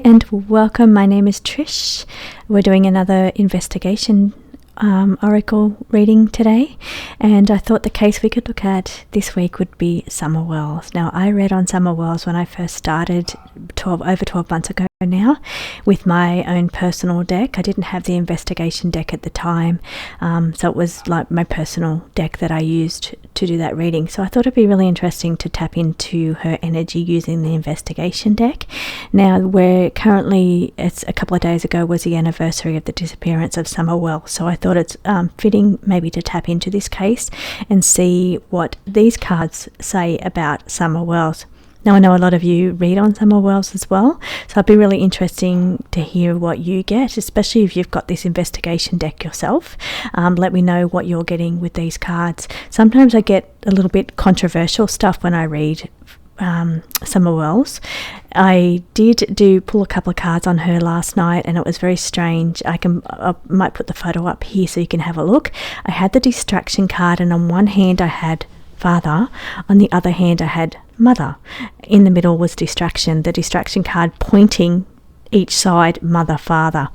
And welcome, my name is Trish. We're doing another investigation oracle reading today, and I thought the case we could look at this week would be Summer Wells. Now, I read on Summer Wells when I first started over 12 months ago now with my own personal deck. I didn't have the investigation deck at the time, so it was like my personal deck that I used to do that reading. So I thought it'd be really interesting to tap into her energy using the investigation deck. Now, it's a couple of days ago was the anniversary of the disappearance of Summer Wells, so I thought it's fitting maybe to tap into this case and see what these cards say about Summer Wells. Now, I know a lot of you read on Summer Wells as well, so it'd be really interesting to hear what you get, especially if you've got this investigation deck yourself. Let me know what you're getting with these cards. Sometimes I get a little bit controversial stuff when I read Summer Wells. I did pull a couple of cards on her last night, and it was very strange. I might put the photo up here so you can have a look. I had the distraction card, and on one hand I had Father, on the other hand I had Mother. In the middle was distraction, the distraction card pointing each side, Mother, Father.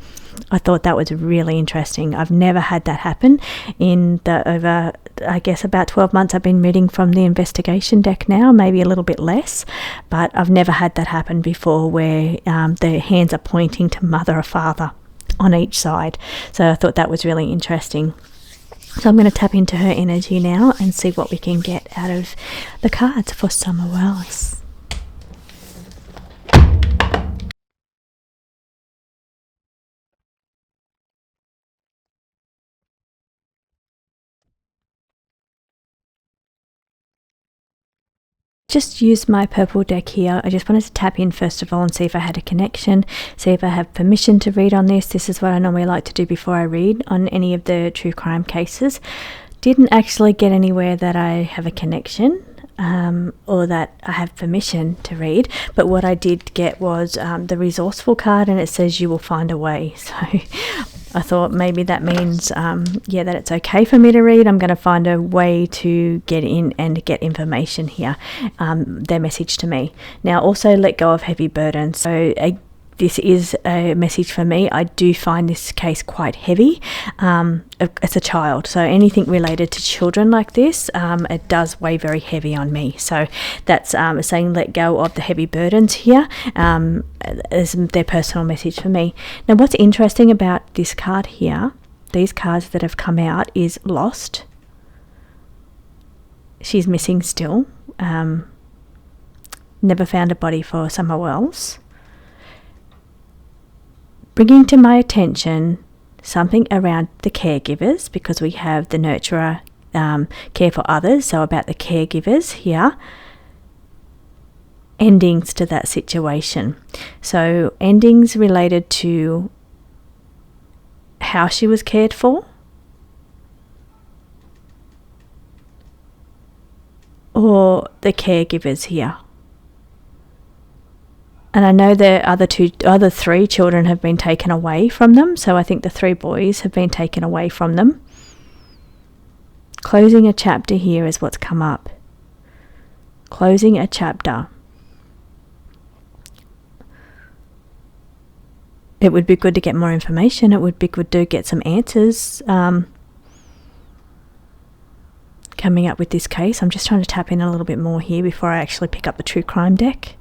I thought that was really interesting. I've never had that happen in the over, I guess, about 12 months I've been reading from the investigation deck now, maybe a little bit less, but I've never had that happen before where the hands are pointing to Mother or Father on each side. So I thought that was really interesting. So I'm going to tap into her energy now and see what we can get out of the cards for Summer Wells. Just used my purple deck here. I just wanted to tap in first of all and see if I had a connection, see if I have permission to read on this. This is what I normally like to do before I read on any of the true crime cases. Didn't actually get anywhere that I have a connection or that I have permission to read, but what I did get was the resourceful card, and it says you will find a way. So I thought maybe that means that it's okay for me to read. I'm going to find a way to get in and get information here, their message to me. Now, also let go of heavy burdens. So this is a message for me. I do find this case quite heavy as a child. So anything related to children like this, it does weigh very heavy on me. So that's saying let go of the heavy burdens here as their personal message for me. Now, what's interesting about this card here, these cards that have come out, is lost. She's missing still. Never found a body for Summer Wells. Bringing to my attention something around the caregivers, because we have the nurturer, care for others, so about the caregivers here. Endings to that situation. So endings related to how she was cared for, or the caregivers here. And I know the other three children have been taken away from them. So I think the 3 boys have been taken away from them. Closing a chapter here is what's come up. Closing a chapter. It would be good to get more information. It would be good to get some answers coming up with this case. I'm just trying to tap in a little bit more here before I actually pick up the true crime deck.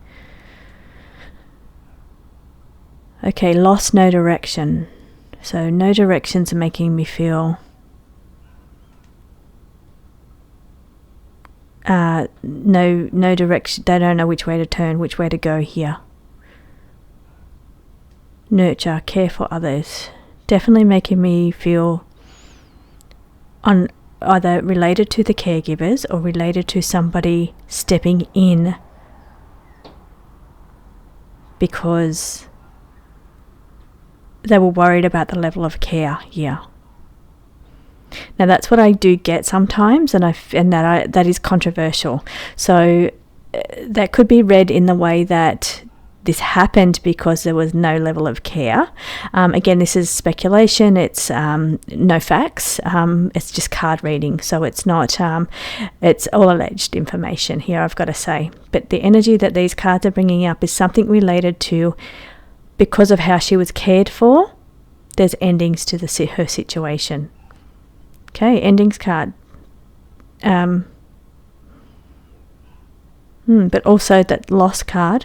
Okay, lost, no direction. So no directions are making me feel no direction. They don't know which way to turn, which way to go here. Nurture, care for others. Definitely making me feel on either related to the caregivers or related to somebody stepping in because they were worried about the level of care here. Now, that's what I do get sometimes, that is controversial. So that could be read in the way that this happened because there was no level of care. Again, this is speculation. It's no facts. It's just card reading. So it's not, it's all alleged information here, I've got to say. But the energy that these cards are bringing up is something related to because of how she was cared for, there's endings to her situation. Okay, endings card. But also that loss card,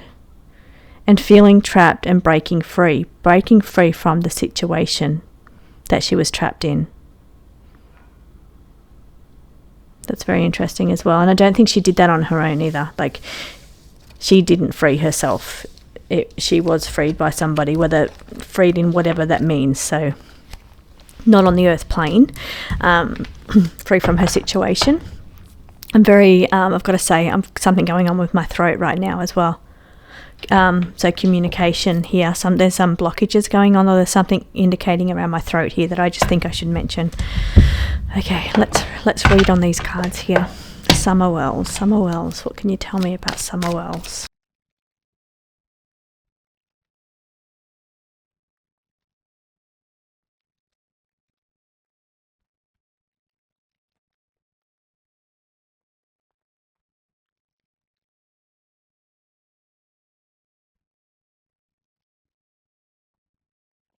and feeling trapped and breaking free from the situation that she was trapped in. That's very interesting as well. And I don't think she did that on her own either. Like, she didn't free herself. She was freed by somebody, whether freed in whatever that means. So not on the earth plane, free from her situation. I'm very, I've got to say, something going on with my throat right now as well. So communication here, there's some blockages going on, or there's something indicating around my throat here that I just think I should mention. Okay, let's read on these cards here. Summer Wells, what can you tell me about Summer Wells?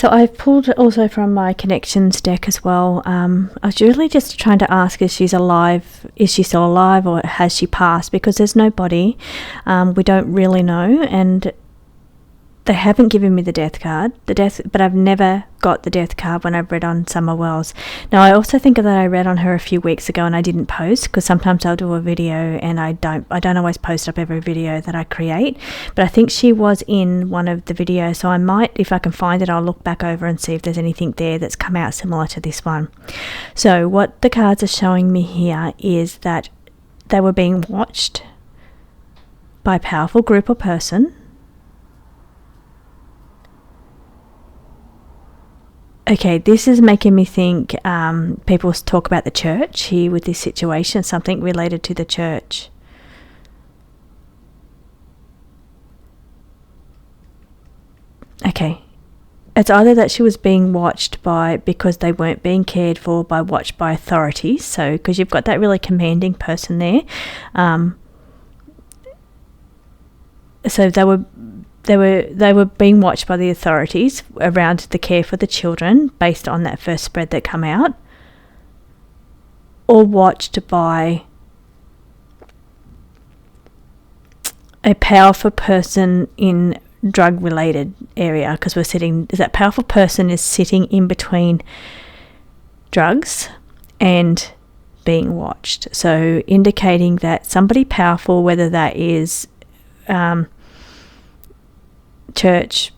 So I've pulled also from my connections deck as well. I was really just trying to ask, is she still alive, or has she passed? Because there's no body. We don't really know, and they haven't given me the death card, but I've never got the death card when I've read on Summer Wells. Now, I also think that I read on her a few weeks ago and I didn't post, because sometimes I'll do a video and I don't always post up every video that I create, but I think she was in one of the videos, so I might, if I can find it, I'll look back over and see if there's anything there that's come out similar to this one. So what the cards are showing me here is that they were being watched by a powerful group or person. Okay, this is making me think, people talk about the church here with this situation, something related to the church. Okay, it's either that she was being watched because they weren't being cared for, watched by authorities, so because you've got that really commanding person there. So they were being watched by the authorities around the care for the children based on that first spread that come out, or watched by a powerful person in drug related area, because that powerful person is sitting in between drugs and being watched. So indicating that somebody powerful, whether that is church,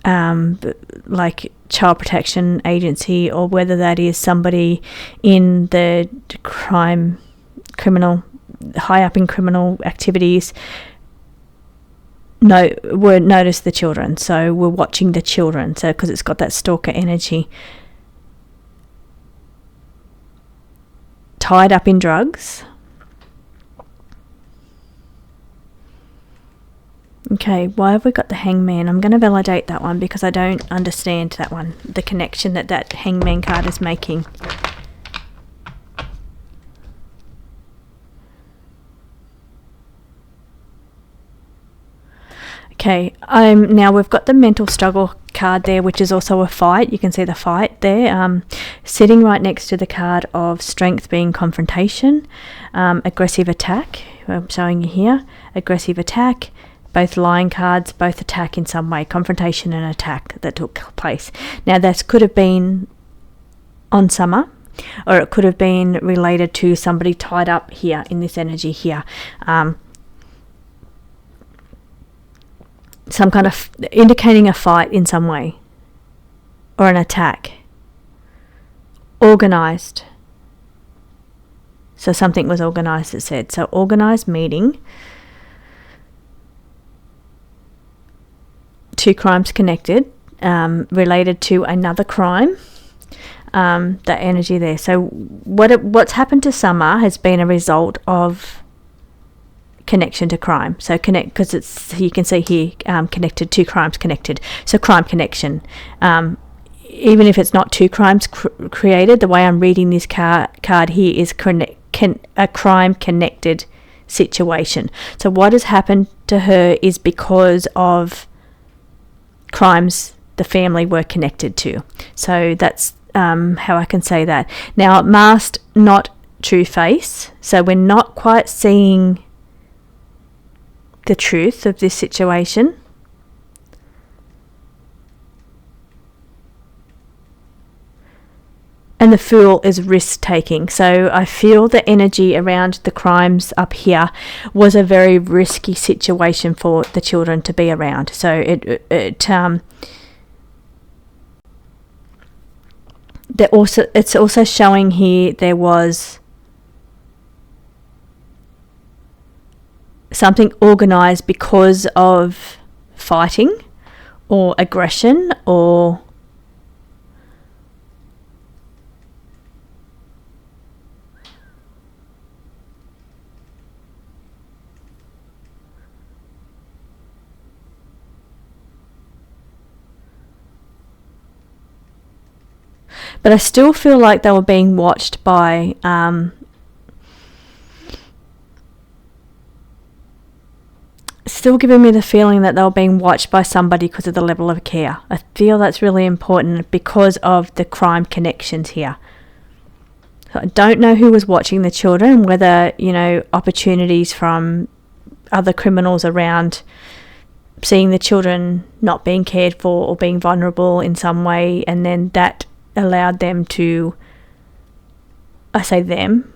like child protection agency, or whether that is somebody in the criminal, high up in criminal activities, notice the children. So we're watching the children, so because it's got that stalker energy. Tied up in drugs. Okay, why have we got the Hangman? I'm going to validate that one because I don't understand that one, the connection that Hangman card is making. Okay, now we've got the mental struggle card there, which is also a fight. You can see the fight there, sitting right next to the card of strength being confrontation, aggressive attack. I'm showing you here, aggressive attack. Both lying cards, both attack in some way, confrontation and attack that took place. Now, this could have been on Summer, or it could have been related to somebody tied up here in this energy here. Some kind of indicating a fight in some way, or an attack. Organised. So something was organised, it said. So organised meeting. Two crimes connected, related to another crime, that energy there. So what's happened to Summer has been a result of connection to crime. So because you can see here, connected, two crimes connected. So crime connection. Even if it's not two crimes created, the way I'm reading this card here is a crime connected situation. So what has happened to her is because of crimes the family were connected to. So that's how I can say that. Now, masked, not true face. So we're not quite seeing the truth of this situation. And the Fool is risk-taking. So I feel the energy around the crimes up here was a very risky situation for the children to be around. So it's also showing here there was something organised because of fighting or aggression or but I still feel like they were being watched by still giving me the feeling that they were being watched by somebody because of the level of care. I feel that's really important because of the crime connections here. So I don't know who was watching the children, whether, opportunities from other criminals around seeing the children not being cared for or being vulnerable in some way, and then that allowed them to, I say them,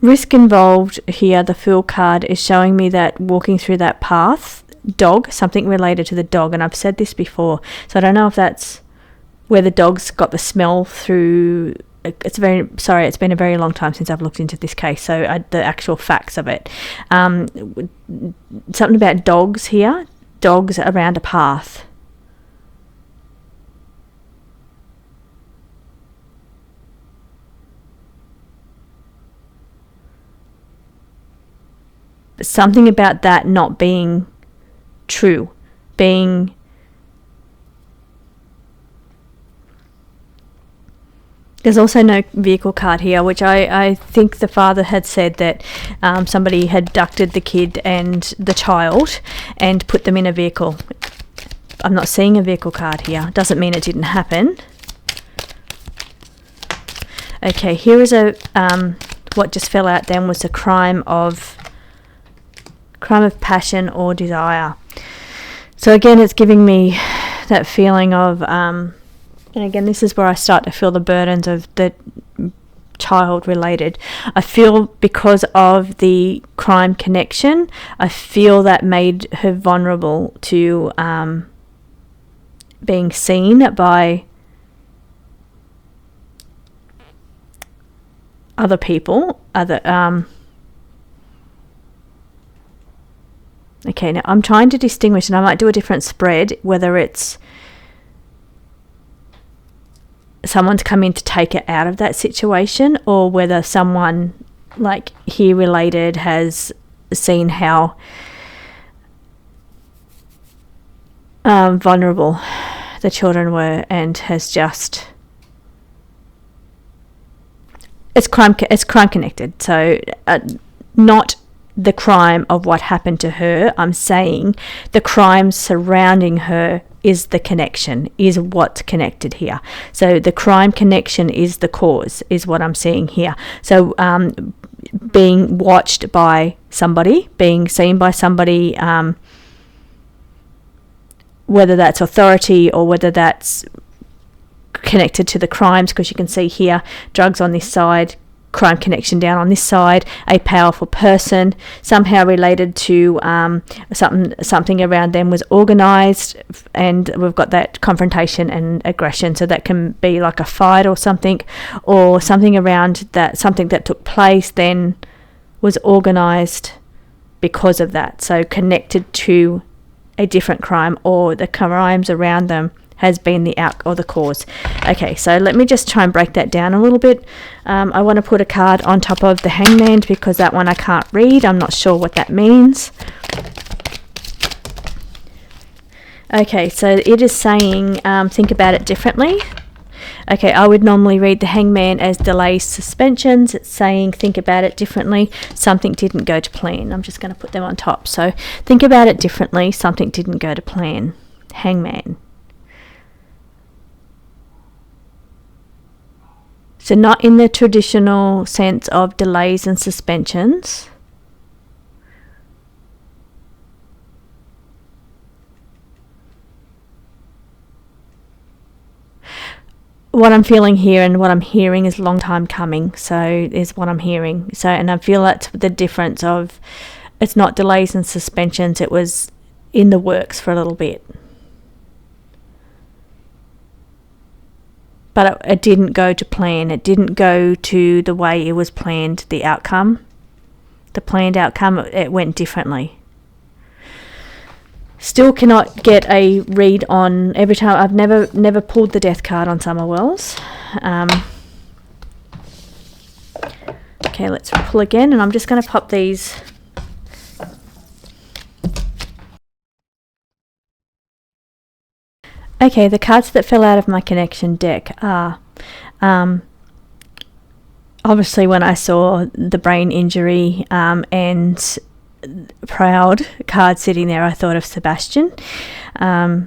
risk involved here. The Fool card is showing me that walking through that path, dog, something related to the dog, and I've said this before, so I don't know if that's where the dog's got the smell through. It's been a very long time since I've looked into this case, so the actual facts of it. Something about dogs here, dogs around a path. Something about that not being true, being there's also no vehicle card here, which I think the father had said that somebody had abducted the kid and the child and put them in a vehicle. I'm not seeing a vehicle card here. Doesn't mean it didn't happen. Okay, here is what just fell out then was a crime of passion or desire. So again, it's giving me that feeling of and again, this is where I start to feel the burdens of the child related. I feel because of the crime connection, I feel that made her vulnerable to being seen by other people. Okay, now I'm trying to distinguish, and I might do a different spread, whether it's someone's come in to take it out of that situation, or whether someone like here related has seen how vulnerable the children were and has just it's crime connected. So not the crime of what happened to her. I'm saying the crime surrounding her is the connection, is what's connected here. So the crime connection is the cause, is what I'm seeing here. So being watched by somebody, being seen by somebody, whether that's authority or whether that's connected to the crimes, because you can see here drugs on this side, crime connection down on this side, a powerful person somehow related to something around them was organised, and we've got that confrontation and aggression. So that can be like a fight or something around that, something that took place then was organised because of that, so connected to a different crime, or the crimes around them has been the or the cause. Okay, so let me just try and break that down a little bit. I want to put a card on top of the Hangman because that one I can't read. I'm not sure what that means. Okay, so it is saying think about it differently. Okay, I would normally read the Hangman as delays, suspensions. It's saying think about it differently. Something didn't go to plan. I'm just going to put them on top. So think about it differently. Something didn't go to plan. Hangman. So not in the traditional sense of delays and suspensions. What I'm feeling here and what I'm hearing is long time coming. So is what I'm hearing. So, and I feel that's the difference of, it's not delays and suspensions. It was in the works for a little bit. But it didn't go to plan. It didn't go to the way it was planned, the outcome. The planned outcome, it went differently. Still cannot get a read on every time. I've never pulled the death card on Summer Wells. Okay, let's pull again, and I'm just going to pop these. Okay, the cards that fell out of my connection deck are obviously when I saw the brain injury and proud card sitting there, I thought of Sebastian. I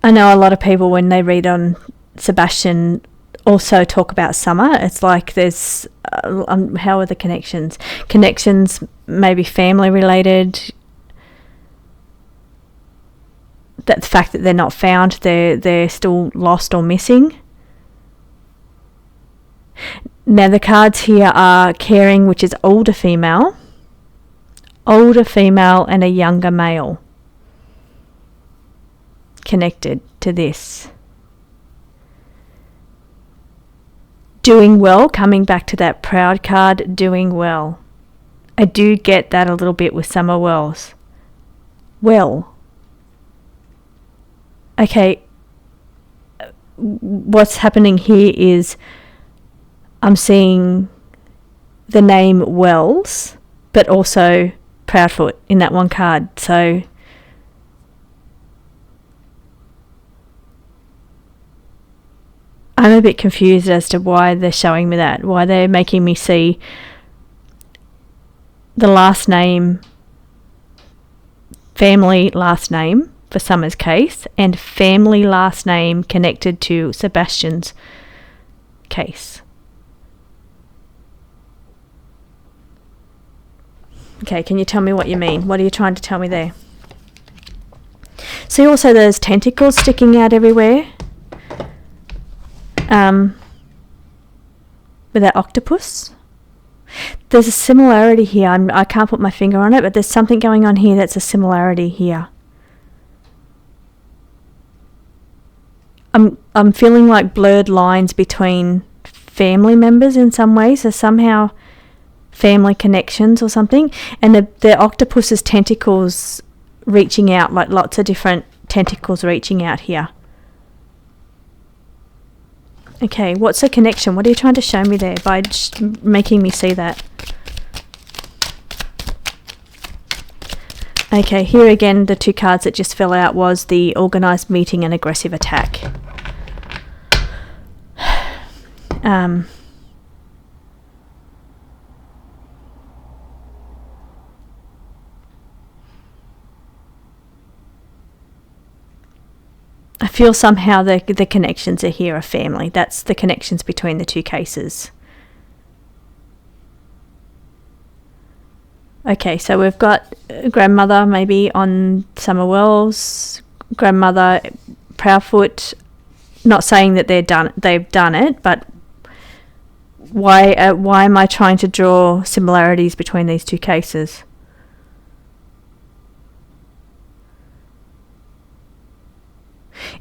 know a lot of people, when they read on Sebastian, also talk about Summer. It's like there's how are the connections? Connections maybe family related. That the fact that they're not found, they're still lost or missing. Now the cards here are caring, which is older female and a younger male connected to this. Doing well, coming back to that proud card, doing well. I do get that a little bit with Summer Wells. Well. Okay, what's happening here is I'm seeing the name Wells, but also Proudfoot in that one card. So I'm a bit confused as to why they're showing me that, why they're making me see the last name, family last name for Summer's case, and family last name connected to Sebastian's case. Okay, can you tell me what you mean? What are you trying to tell me there? See also there's tentacles sticking out everywhere. With that octopus. There's a similarity here. I can't put my finger on it, but there's something going on here that's a similarity here. I'm feeling like blurred lines between family members in some ways. So somehow family connections or something. And the octopus's tentacles reaching out, like lots of different tentacles reaching out here. Okay, what's the connection? What are you trying to show me there by just making me see that? Okay, here again, the two cards that just fell out was the organised meeting and aggressive attack. I feel somehow the connections are here are family. That's the connections between the two cases. Okay, so we've got grandmother maybe on Summer Wells, grandmother Proudfoot. Not saying that they've done it, but why am I trying to draw similarities between these two cases?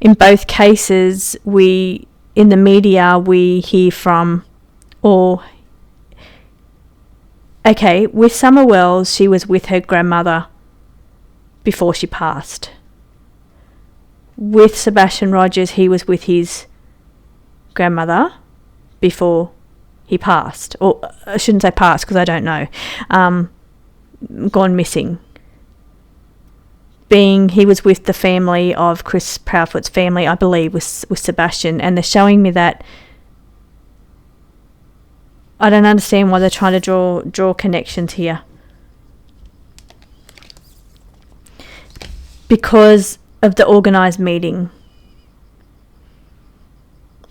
In both cases, in the media, we hear from, okay, with Summer Wells, she was with her grandmother before she passed. With Sebastian Rogers, he was with his grandmother before he passed. Or I shouldn't say passed because I don't know. Gone missing. being he was with the family of Chris Proudfoot's family, I believe, with Sebastian, and they're showing me that I don't understand why they're trying to draw connections here. Because of the organised meeting.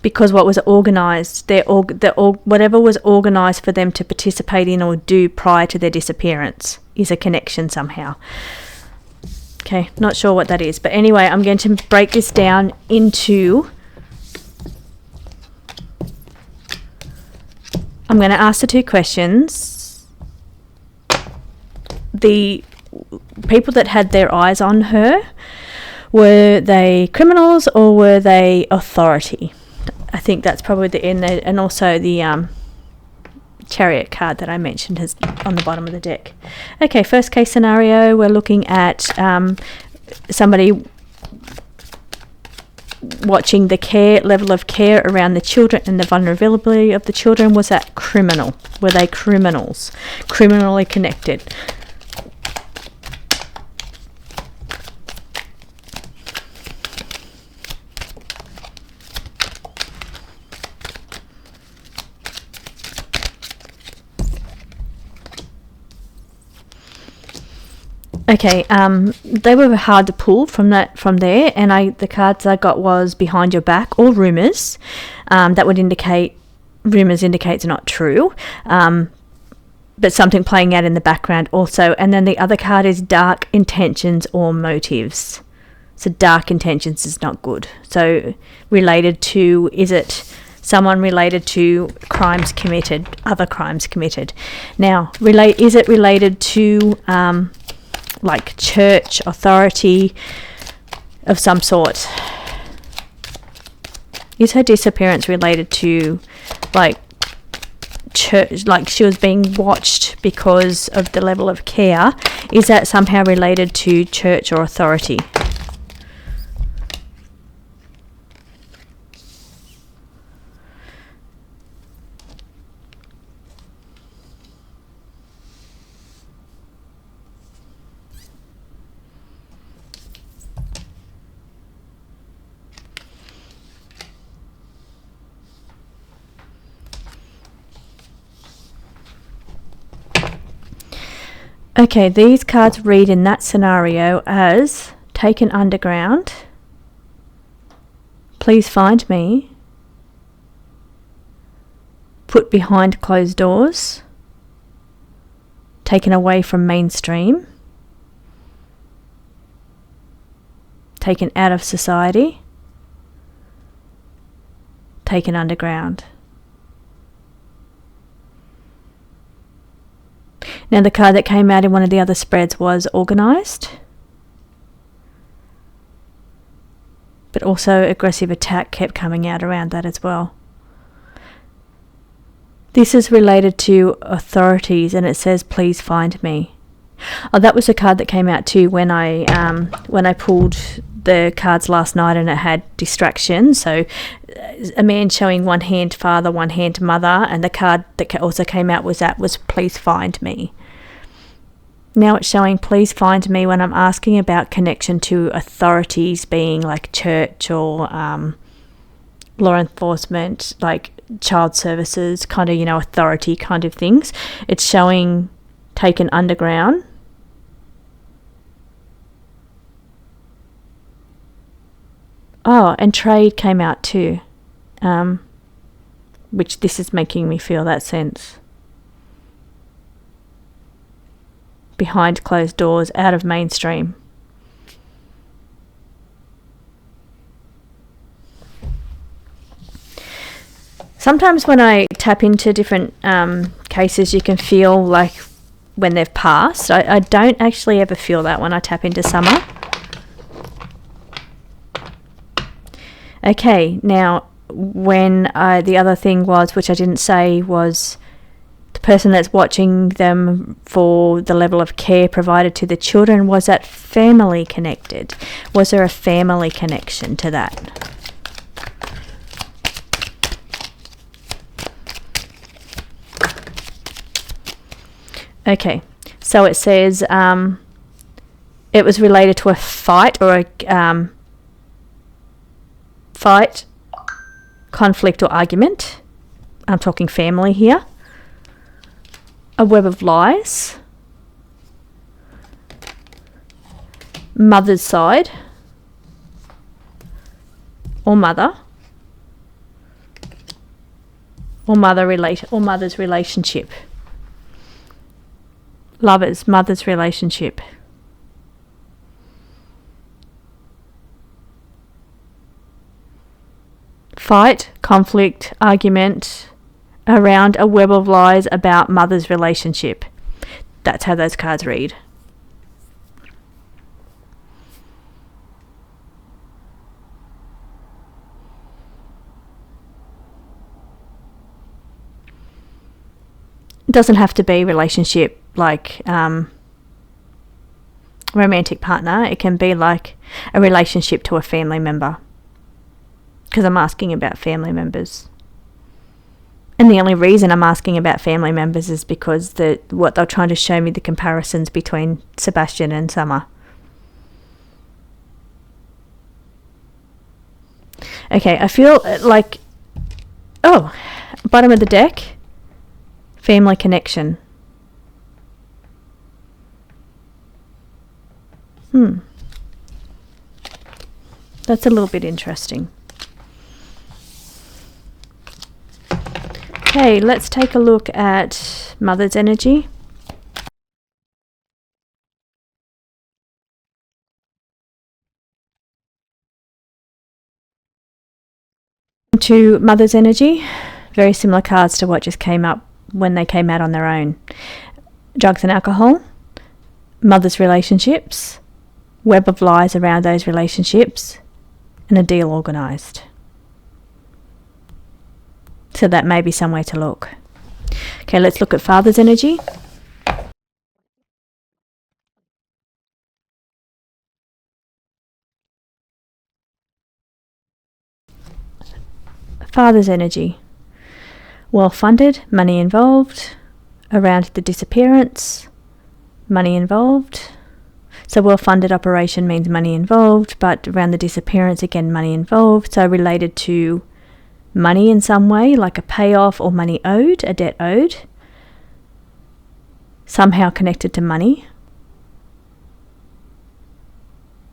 Because what was organised, whatever was organised for them to participate in or do prior to their disappearance is a connection somehow. Okay, not sure what that is. But anyway, I'm going to break this down into... I'm going to ask the two questions. The people that had their eyes on her, were they criminals or were they authority? I think that's probably the end. And also the chariot card that I mentioned is on the bottom of the deck. Okay, first case scenario, we're looking at somebody watching the level of care around the children and the vulnerability of the children. Was that criminal? Were they criminals? Criminally connected? Okay, they were hard to pull from there, and the cards I got was behind your back or rumours. That would indicate rumours indicates not true, but something playing out in the background also. And then the other card is dark intentions or motives. So dark intentions is not good. So related to, is it someone related to crimes committed, other crimes committed? Now, is it related to like church authority of some sort? Is her disappearance related to like church, like she was being watched because of the level of care? Is that somehow related to church or authority? Okay, these cards read in that scenario as taken underground, please find me, put behind closed doors, taken away from mainstream, taken out of society, taken underground. Now the card that came out in one of the other spreads was organised, but also aggressive attack kept coming out around that as well. This is related to authorities, and it says please find me. Oh, that was a card that came out too when I pulled the cards last night, and it had distraction. So a man showing one hand father, one hand mother, and the card that also came out was please find me. Now it's showing please find me when I'm asking about connection to authorities being like church or law enforcement, like child services, kind of, authority kind of things. It's showing taken underground. Oh, and trade came out too, which this is making me feel that sense. Behind closed doors, out of mainstream. Sometimes when I tap into different cases, you can feel like when they've passed. I don't actually ever feel that when I tap into Summer. Okay, now when the other thing was, which I didn't say, was the person that's watching them for the level of care provided to the children, was that family connected? Was there a family connection to that? Okay, so it says it was related to a fight or a fight, conflict or argument. I'm talking family here. A web of lies. Mother's side. Or mother. Or mother's relationship. Lovers, mother's relationship. Fight, conflict, argument around a web of lies about mother's relationship. That's how those cards read. It doesn't have to be relationship like romantic partner. It can be like a relationship to a family member, because I'm asking about family members. And the only reason I'm asking about family members is because what they're trying to show me, the comparisons between Sebastian and Summer. Okay, I feel like, bottom of the deck, family connection. That's a little bit interesting. Okay, let's take a look at mother's energy. To mother's energy, very similar cards to what just came up when they came out on their own. Drugs and alcohol, mother's relationships, web of lies around those relationships, and a deal organised. So that may be somewhere to look. Okay, let's look at father's energy. Father's energy. Well-funded, money involved. Around the disappearance, money involved. So well-funded operation means money involved, but around the disappearance, again, money involved. So related to money in some way, like a payoff or money owed, a debt owed. Somehow connected to money.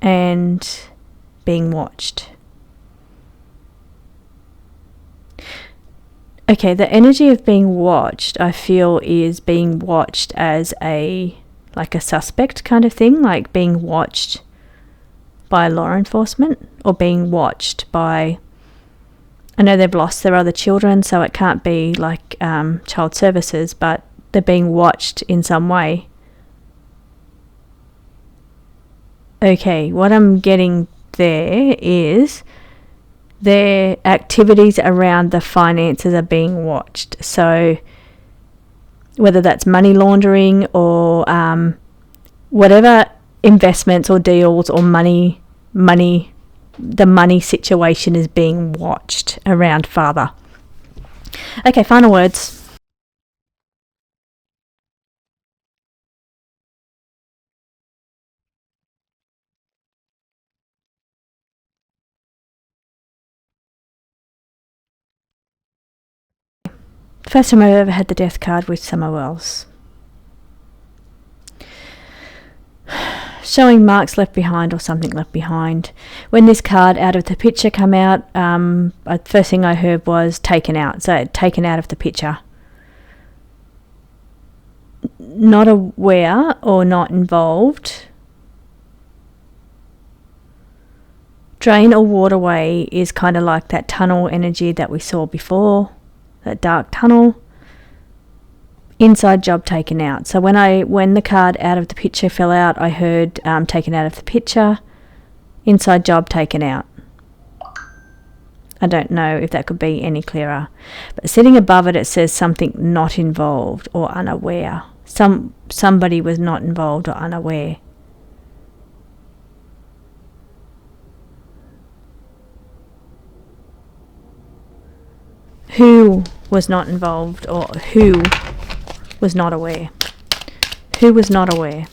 And being watched. Okay, the energy of being watched, I feel, is being watched as like a suspect kind of thing, like being watched by law enforcement, or being watched by, I know they've lost their other children, so it can't be like child services, but they're being watched in some way. Okay, what I'm getting there is their activities around the finances are being watched. So whether that's money laundering or whatever investments or deals or money, the money situation is being watched around father. Okay, final words. First time I've ever had the death card with Summer Wells. Showing marks left behind or something left behind. When this card out of the picture come out, first thing I heard was taken out. So taken out of the picture. Not aware or not involved. Drain or waterway is kind of like that tunnel energy that we saw before. That dark tunnel. Inside job taken out. So when the card out of the picture fell out, I heard taken out of the picture. Inside job taken out. I don't know if that could be any clearer. But sitting above it, it says something not involved or unaware. Somebody was not involved or unaware. Who was not involved or who was not aware? Who was not aware?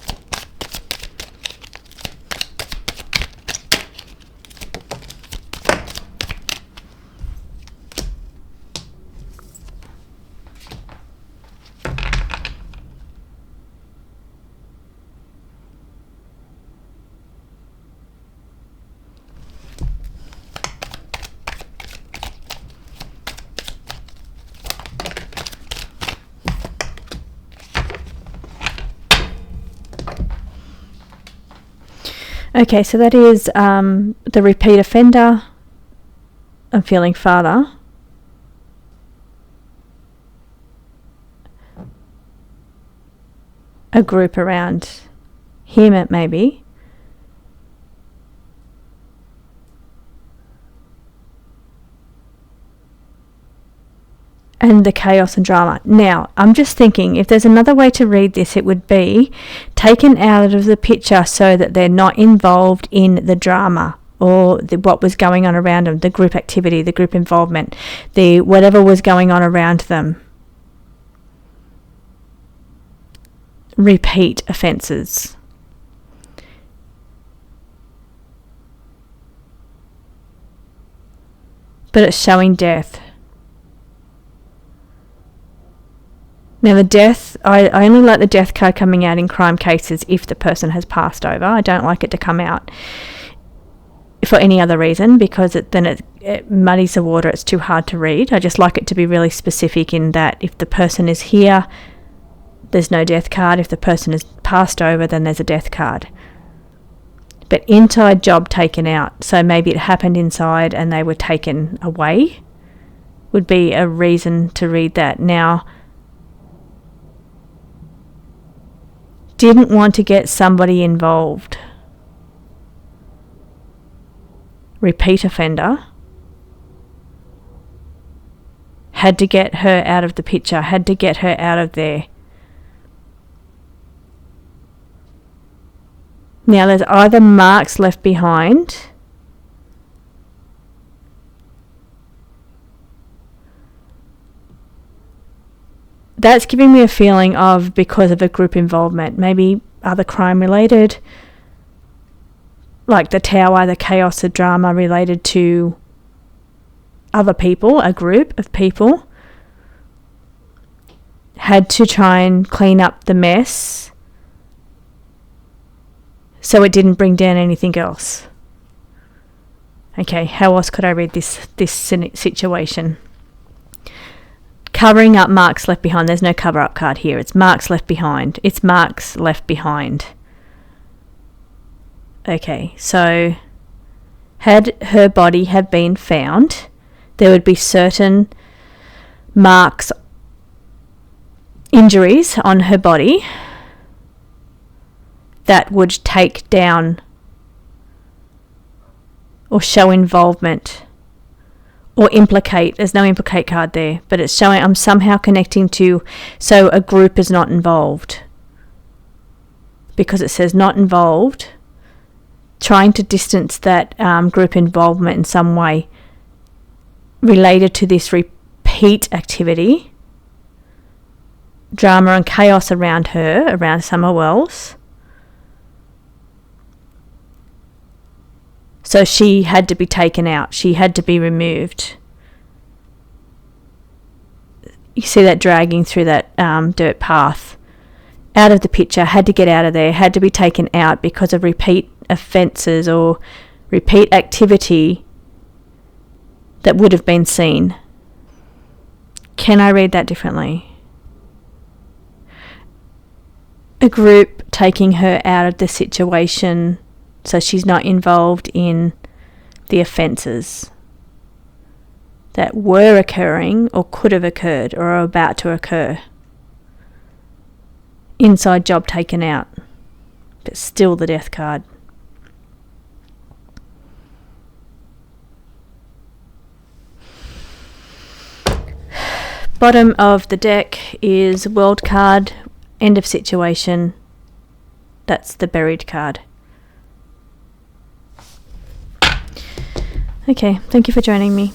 Okay, so that is the repeat offender. I'm feeling father. A group around him, it may be. And the chaos and drama. Now, I'm just thinking, if there's another way to read this, it would be taken out of the picture so that they're not involved in the drama or what was going on around them, the group activity, the group involvement, the whatever was going on around them. Repeat offences. But it's showing death. Now the death, I only like the death card coming out in crime cases if the person has passed over. I don't like it to come out for any other reason, because then it muddies the water. It's too hard to read. I just like it to be really specific in that if the person is here, there's no death card. If the person is passed over, then there's a death card. But inside job taken out, so maybe it happened inside and they were taken away, would be a reason to read that. Now, didn't want to get somebody involved. Repeat offender. Had to get her out of the picture, had to get her out of there. Now there's either marks left behind, that's giving me a feeling of because of a group involvement, maybe other crime related, like the tower, the chaos, the drama related to other people, a group of people, had to try and clean up the mess so it didn't bring down anything else. Okay, how else could I read this situation? Covering up marks left behind. There's no cover-up card here. It's marks left behind. It's marks left behind. Okay, so had her body have been found, there would be certain marks, injuries on her body that would take down or show involvement or implicate. There's no implicate card there, but it's showing I'm somehow connecting to, so a group is not involved. Because it says not involved, trying to distance that group involvement in some way related to this repeat activity, drama and chaos around her, around Summer Wells. So she had to be taken out. She had to be removed. You see that dragging through that dirt path. Out of the picture, had to get out of there, had to be taken out because of repeat offences or repeat activity that would have been seen. Can I read that differently? A group taking her out of the situation so she's not involved in the offences that were occurring or could have occurred or are about to occur. Inside job taken out, but still the death card. Bottom of the deck is world card, end of situation. That's the buried card. Okay, thank you for joining me.